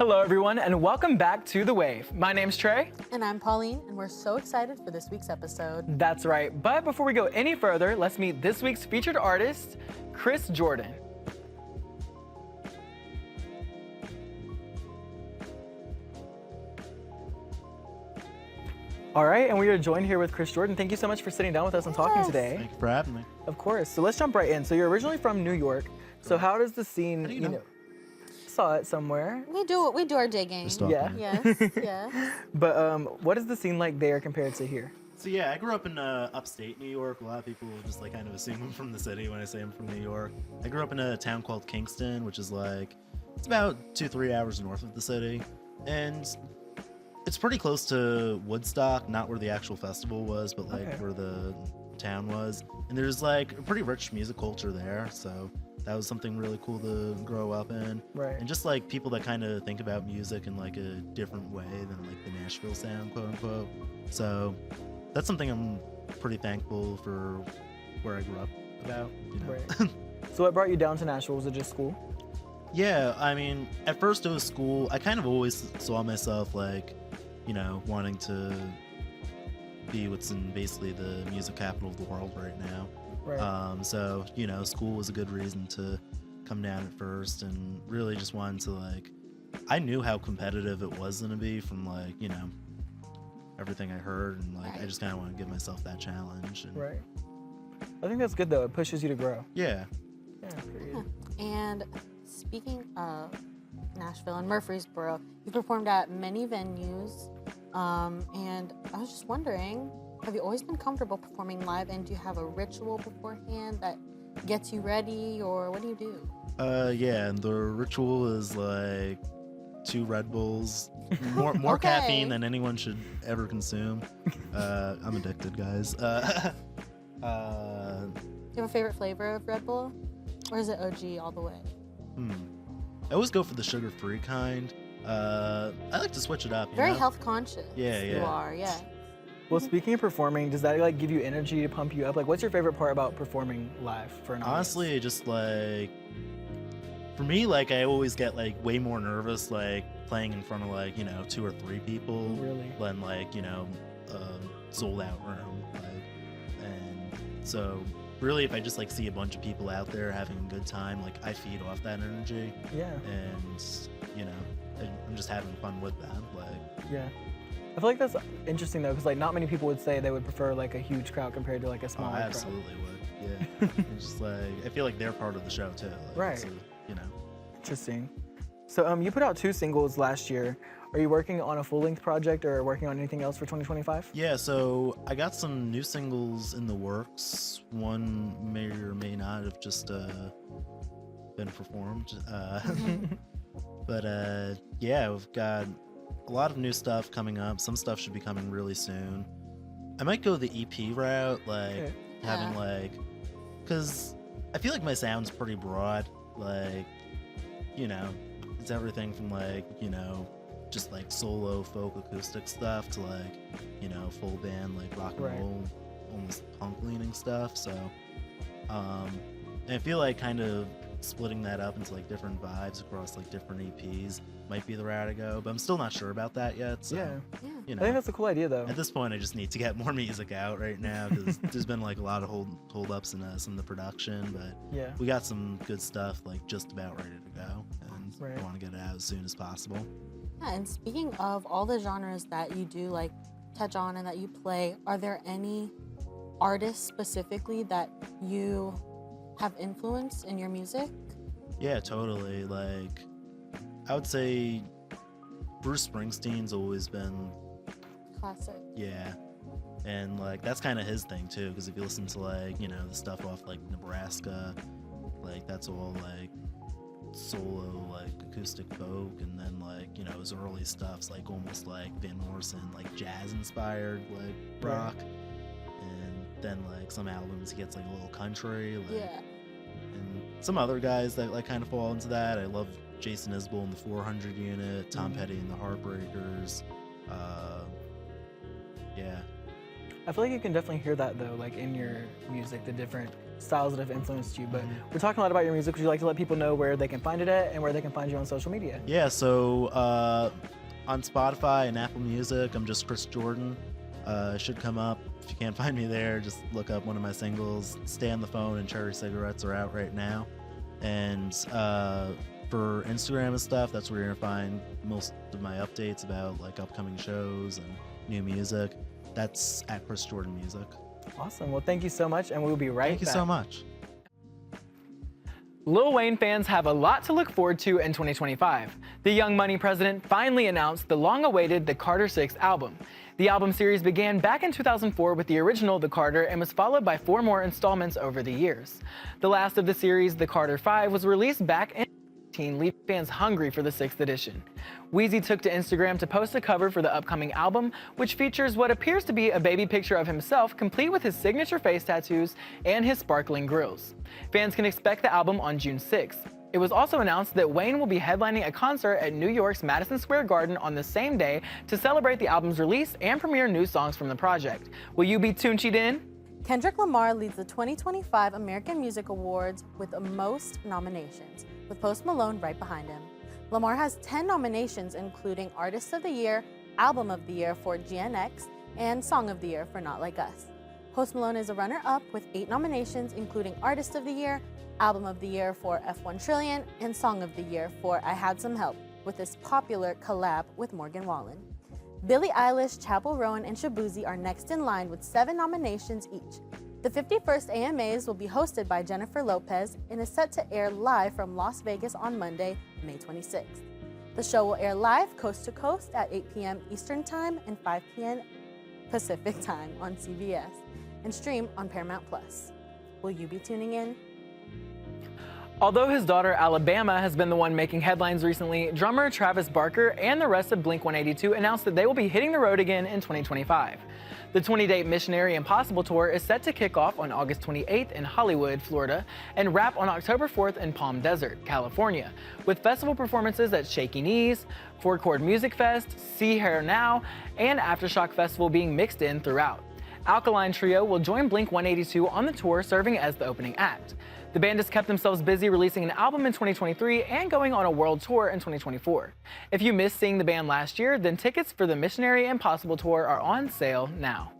Hello, everyone, and welcome back to The Wave. My name's Trey. And I'm Pauline, and we're so excited for this week's episode. That's right. But before we go any further, let's meet this week's featured artist, Chris Jordan. All right, and we are joined here with Chris Jordan. Thank you so much for sitting down with us and talking today. Thank you for having me. Of course. So let's jump right in. So you're originally from New York. So how does the scene, How do you know? saw it somewhere. We do our digging. Just talking. Yeah. Yes, yes. But what is the scene like there compared to here? So yeah, I grew up in upstate New York. A lot of people just like kind of assume I'm from the city when I say I'm from New York. I grew up in a town called Kingston, which is like it's about 2-3 hours north of the city, and it's pretty close to Woodstock, not where the actual festival was, but like where the town was. And there's like a pretty rich music culture there, so that was something really cool to grow up in. Right. And just like people that kind of think about music in like a different way than like the Nashville sound, quote unquote. So that's something I'm pretty thankful for where I grew up about, you know. Right. So what brought you down to Nashville? Was it just school? Yeah, I mean, at first it was school. I kind of always saw myself like, you know, wanting to be what's in basically the music capital of the world right now. Right. So, you know, school was a good reason to come down at first, and really just wanted to like, I knew how competitive it was going to be from like, you know, everything I heard, and like, I just kind of want to give myself that challenge. And, Right. I think that's good though. It pushes you to grow. Yeah. Yeah. Period. And speaking of Nashville and Murfreesboro, you performed at many venues. And I was just wondering, have you always been comfortable performing live, and do you have a ritual beforehand that gets you ready, or what do you do? Yeah, and the ritual is like 2 Red Bulls, more Okay. caffeine than anyone should ever consume. I'm addicted, guys. Do you have a favorite flavor of Red Bull, or is it OG all the way? I always go for the sugar-free kind. I like to switch it up. You Very know? health conscious. Yeah, You yeah. are, yeah. Well, speaking of performing, does that like give you energy to pump you up? Like, what's your favorite part about performing live for an audience? Honestly, just like for me, like I always get like way more nervous like playing in front of like, you know, 2 or 3 people Really? than like, you know, a sold out room. Like, and so really, if I just like see a bunch of people out there having a good time, like I feed off that energy, Yeah. and you know, I'm just having fun with that. Like, Yeah. I feel like that's interesting though, because like not many people would say they would prefer like a huge crowd compared to like a oh, smaller I crowd. absolutely would. Yeah, it's just like I feel like they're part of the show too. Like, Right. it's you know. Interesting. So you put out 2 singles last year. Are you working on a full-length project or working on anything else for 2025? Yeah, so I got some new singles in the works. One may or may not have just been performed. But yeah, we've got a lot of new stuff coming up. Some stuff should be coming really soon. I might go the EP route, like Okay. having like, because I feel like my sound's pretty broad. Like, you know, it's everything from like, you know, just like solo folk acoustic stuff to like, you know, full band like rock and Right. roll, almost punk leaning stuff. So and I feel like kind of splitting that up into like different vibes across like different EPs might be the route to go, but I'm still not sure about that yet. So, Yeah. Yeah. you I think know, that's a cool idea though. at this point I just need to get more music out right now because there's been like a lot of hold ups in some of the production, but Yeah. we got some good stuff like just about ready to go, and Right. I want to get it out as soon as possible. Yeah, and speaking of all the genres that you do like touch on and that you play, are there any artists specifically that you have influenced in your music? Yeah, totally. Like, I would say Bruce Springsteen's always been, Classic. yeah. And, like, that's kind of his thing, too, because if you listen to, like, you know, the stuff off, like, Nebraska, like, that's all, like, solo, like, acoustic folk, and then, like, you know, his early stuff's, like, almost like Van Morrison, like, jazz-inspired, like, rock. And then, like, some albums he gets, like, a little country, like, Yeah. and some other guys that like kind of fall into that. I love Jason Isbell in the 400 Unit, Tom Petty in the Heartbreakers. Yeah, I feel like you can definitely hear that though, like in your music, the different styles that have influenced you. But we're talking a lot about your music. Would you like to let people know where they can find it at and where they can find you on social media? Yeah, so on Spotify and Apple Music, I'm just Chris Jordan. Should come up. If you can't find me there, just look up one of my singles. Stay on the Phone and Cherry Cigarettes are out right now. And for Instagram and stuff, that's where you're gonna find most of my updates about like upcoming shows and new music. That's at Chris Jordan Music. Awesome. Well, thank you so much, and we'll be right back. Thank you so much. Lil Wayne fans have a lot to look forward to in 2025. The Young Money president finally announced the long-awaited The Carter 6 album. The album series began back in 2004 with the original The Carter and was followed by 4 more installments over the years. The last of the series, The Carter 5, was released back in 2018, leaving fans hungry for the 6th edition. Weezy took to Instagram to post a cover for the upcoming album, which features what appears to be a baby picture of himself, complete with his signature face tattoos and his sparkling grills. Fans can expect the album on June 6th. It was also announced that Wayne will be headlining a concert at New York's Madison Square Garden on the same day to celebrate the album's release and premiere new songs from the project. Will you be tuned in? Kendrick Lamar leads the 2025 American Music Awards with the most nominations, with Post Malone right behind him. Lamar has 10 nominations, including Artist of the Year, Album of the Year for GNX, and Song of the Year for Not Like Us. Post Malone is a runner-up with 8 nominations, including Artist of the Year, Album of the Year for F1 Trillion, and Song of the Year for I Had Some Help, with this popular collab with Morgan Wallen. Billie Eilish, Chappell Rowan, and Shabuzi are next in line with 7 nominations each. The 51st AMAs will be hosted by Jennifer Lopez and is set to air live from Las Vegas on Monday, May 26th. The show will air live coast to coast at 8 p.m. Eastern Time and 5 p.m. Pacific Time on CBS and stream on Paramount+. Will you be tuning in? Although his daughter Alabama has been the one making headlines recently, drummer Travis Barker and the rest of Blink-182 announced that they will be hitting the road again in 2025. The 20-date Missionary Impossible Tour is set to kick off on August 28th in Hollywood, Florida, and wrap on October 4th in Palm Desert, California, with festival performances at Shaky Knees, Four Chord Music Fest, See Here Now, and Aftershock Festival being mixed in throughout. Alkaline Trio will join Blink-182 on the tour, serving as the opening act. The band has kept themselves busy releasing an album in 2023 and going on a world tour in 2024. If you missed seeing the band last year, then tickets for the Missionary Impossible Tour are on sale now.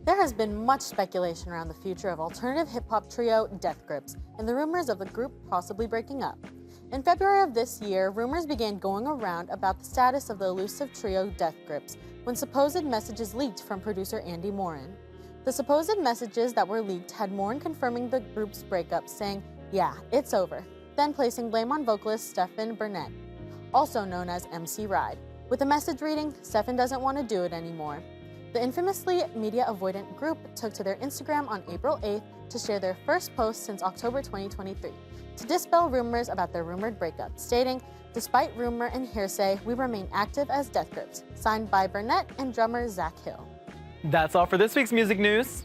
There has been much speculation around the future of alternative hip-hop trio Death Grips and the rumors of the group possibly breaking up. In February of this year, rumors began going around about the status of the elusive trio Death Grips when supposed messages leaked from producer Andy Morin. The supposed messages that were leaked had Morin confirming the group's breakup, saying, "Yeah, it's over," then placing blame on vocalist Stephen Burnett, also known as MC Ride, with the message reading, "Stephen doesn't want to do it anymore." The infamously media-avoidant group took to their Instagram on April 8th to share their first post since October 2023, to dispel rumors about their rumored breakup, stating, "Despite rumor and hearsay, we remain active as Death Grips," signed by Burnett and drummer Zach Hill. That's all for this week's music news.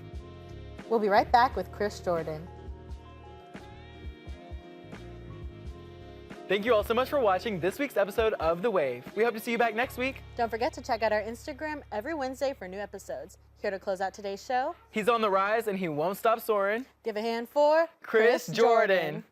We'll be right back with Chris Jordan. Thank you all so much for watching this week's episode of The Wave. We hope to see you back next week. Don't forget to check out our Instagram every Wednesday for new episodes. Here to close out today's show, He's on the rise and he won't stop soaring. give a hand for Chris Jordan.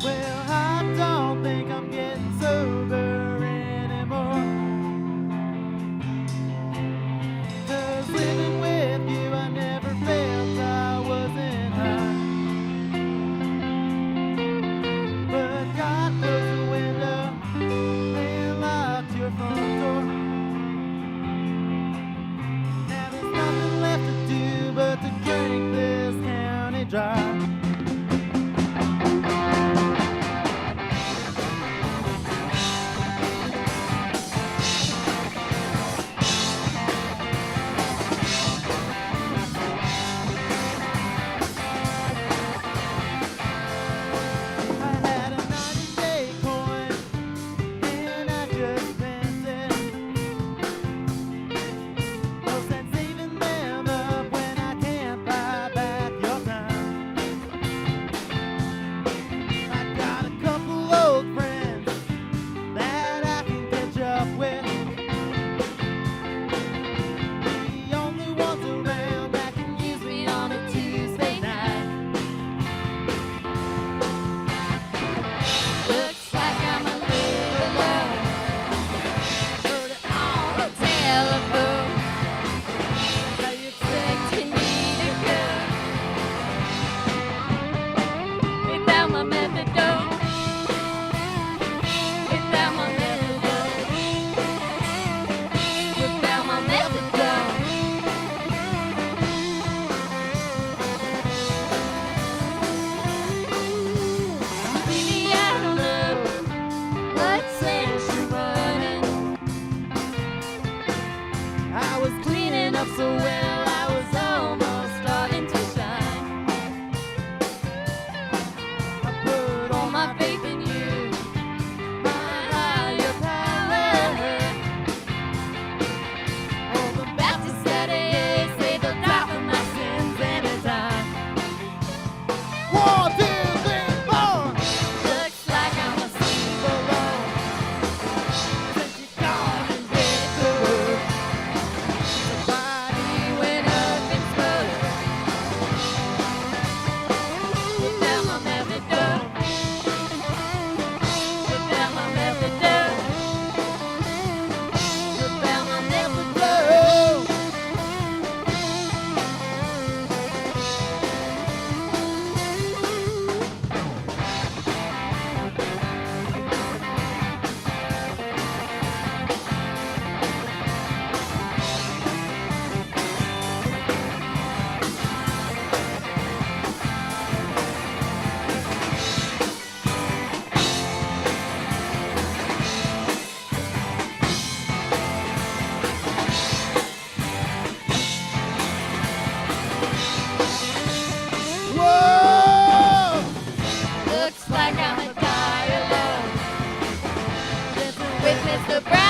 Well, I don't think I'm getting sober anymore. 'Cause living with you, I never felt I was Mr. Brown.